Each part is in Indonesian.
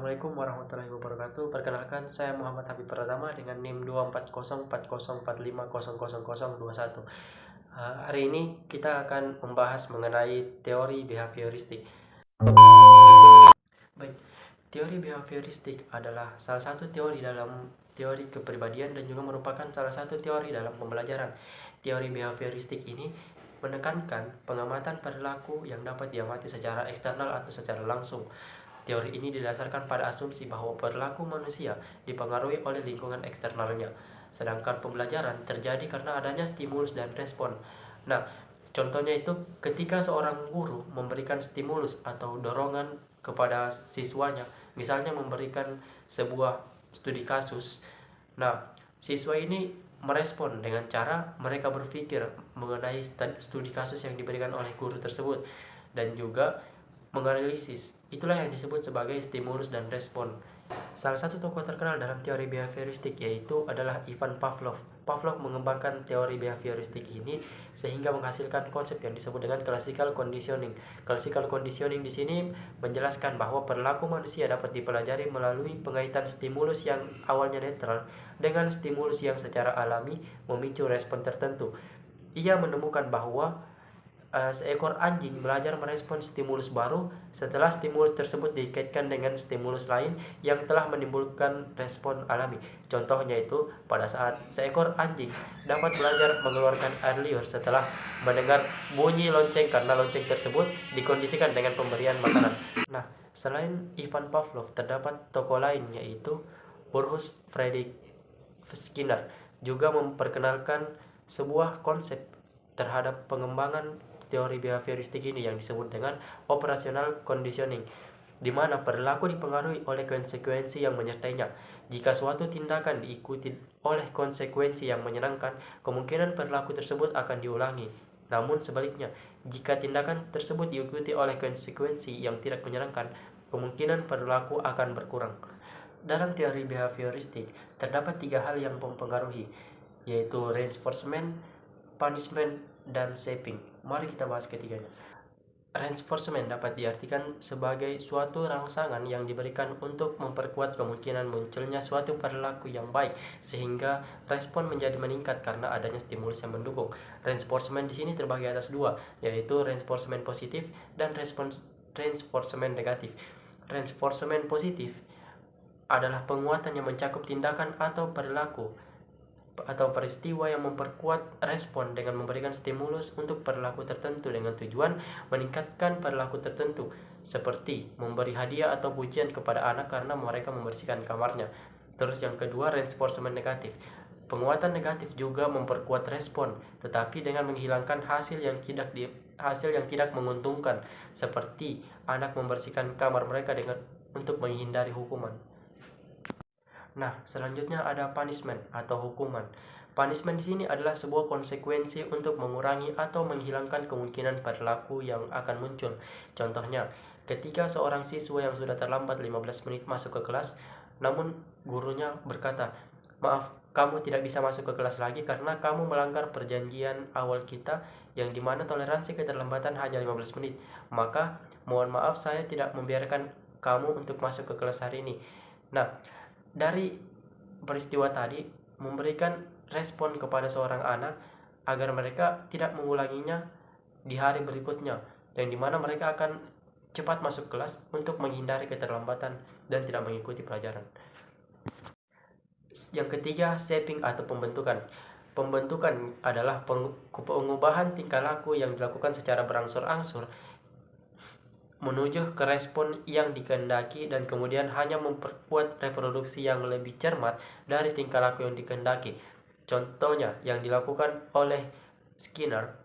Assalamualaikum warahmatullahi wabarakatuh. Perkenalkan, saya Muhammad Habib Pratama dengan NIM 24040400021. Hari ini kita akan membahas mengenai teori behavioristik. Baik, teori behavioristik adalah salah satu teori dalam teori kepribadian dan juga merupakan salah satu teori dalam pembelajaran. Teori behavioristik ini menekankan pengamatan perilaku yang dapat diamati secara eksternal atau secara langsung. Teori ini didasarkan pada asumsi bahwa perilaku manusia dipengaruhi oleh lingkungan eksternalnya, sedangkan pembelajaran terjadi karena adanya stimulus dan respon. Nah, contohnya itu ketika seorang guru memberikan stimulus atau dorongan kepada siswanya, misalnya memberikan sebuah studi kasus. Nah, siswa ini merespon dengan cara mereka berpikir mengenai studi kasus yang diberikan oleh guru tersebut dan juga menganalisis. Itulah yang disebut sebagai stimulus dan respon. Salah satu tokoh terkenal dalam teori behavioristik yaitu adalah Ivan Pavlov. Pavlov mengembangkan teori behavioristik ini sehingga menghasilkan konsep yang disebut dengan classical conditioning. Classical conditioning di sini menjelaskan bahwa perilaku manusia dapat dipelajari melalui pengaitan stimulus yang awalnya netral dengan stimulus yang secara alami memicu respon tertentu. Ia menemukan bahwa seekor anjing belajar merespon stimulus baru setelah stimulus tersebut dikaitkan dengan stimulus lain yang telah menimbulkan respon alami. Contohnya itu pada saat seekor anjing dapat belajar mengeluarkan air liur setelah mendengar bunyi lonceng karena lonceng tersebut dikondisikan dengan pemberian makanan. Nah, selain Ivan Pavlov terdapat tokoh lain yaitu Burrhus Friedrich Skinner juga memperkenalkan sebuah konsep terhadap pengembangan teori behavioristik ini yang disebut dengan operational conditioning, di mana perilaku dipengaruhi oleh konsekuensi yang menyertainya. Jika suatu tindakan diikuti oleh konsekuensi yang menyenangkan, kemungkinan perilaku tersebut akan diulangi. Namun sebaliknya, jika tindakan tersebut diikuti oleh konsekuensi yang tidak menyenangkan, kemungkinan perilaku akan berkurang. Dalam teori behavioristik, terdapat 3 hal yang mempengaruhi, yaitu reinforcement, punishment, dan shaping. Mari kita bahas ketiganya. Reinforcement dapat diartikan sebagai suatu rangsangan yang diberikan untuk memperkuat kemungkinan munculnya suatu perilaku yang baik sehingga respon menjadi meningkat karena adanya stimulus yang mendukung. Reinforcement di sini terbagi atas 2, yaitu reinforcement positif dan reinforcement negatif. Reinforcement positif adalah penguatan yang mencakup tindakan atau perilaku atau peristiwa yang memperkuat respon dengan memberikan stimulus untuk perilaku tertentu dengan tujuan meningkatkan perilaku tertentu, seperti memberi hadiah atau pujian kepada anak karena mereka membersihkan kamarnya. Terus yang kedua, reinforcement negatif. Penguatan negatif juga memperkuat respon, tetapi dengan menghilangkan hasil yang tidak menguntungkan, seperti anak membersihkan kamar mereka untuk menghindari hukuman. Nah, selanjutnya ada punishment atau hukuman. Punishment di sini adalah sebuah konsekuensi untuk mengurangi atau menghilangkan kemungkinan perilaku yang akan muncul. Contohnya, ketika seorang siswa yang sudah terlambat 15 menit masuk ke kelas, namun gurunya berkata, "Maaf, kamu tidak bisa masuk ke kelas lagi karena kamu melanggar perjanjian awal kita yang dimana toleransi keterlambatan hanya 15 menit. Maka, mohon maaf saya tidak membiarkan kamu untuk masuk ke kelas hari ini." Nah, dari peristiwa tadi memberikan respon kepada seorang anak agar mereka tidak mengulanginya di hari berikutnya, yang dimana mereka akan cepat masuk kelas untuk menghindari keterlambatan dan tidak mengikuti pelajaran. Yang ketiga, shaping atau pembentukan. Pembentukan adalah pengubahan tingkah laku yang dilakukan secara berangsur-angsur menuju ke respon yang dikehendaki dan kemudian hanya memperkuat reproduksi yang lebih cermat dari tingkah laku yang dikehendaki. Contohnya yang dilakukan oleh Skinner,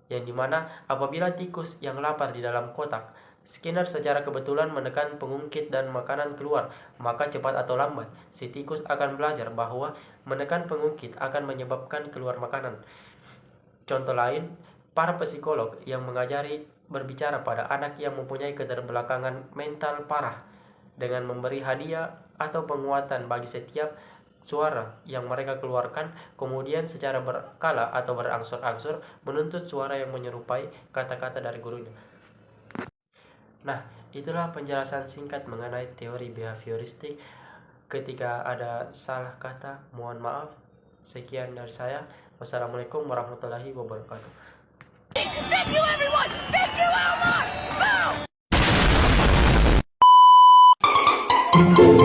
yang dimana apabila tikus yang lapar di dalam kotak, Skinner secara kebetulan menekan pengungkit dan makanan keluar, maka cepat atau lambat si tikus akan belajar bahwa menekan pengungkit akan menyebabkan keluar makanan. Contoh lain, para psikolog yang mengajari berbicara pada anak yang mempunyai keterbelakangan mental parah dengan memberi hadiah atau penguatan bagi setiap suara yang mereka keluarkan, kemudian secara berkala atau berangsur-angsur menuntut suara yang menyerupai kata-kata dari gurunya. Nah, Itulah penjelasan singkat mengenai teori behavioristik. Ketika ada salah kata, mohon maaf. Sekian dari saya. Wassalamualaikum warahmatullahi wabarakatuh. Thank you everyone. Thank you Elmar. Go!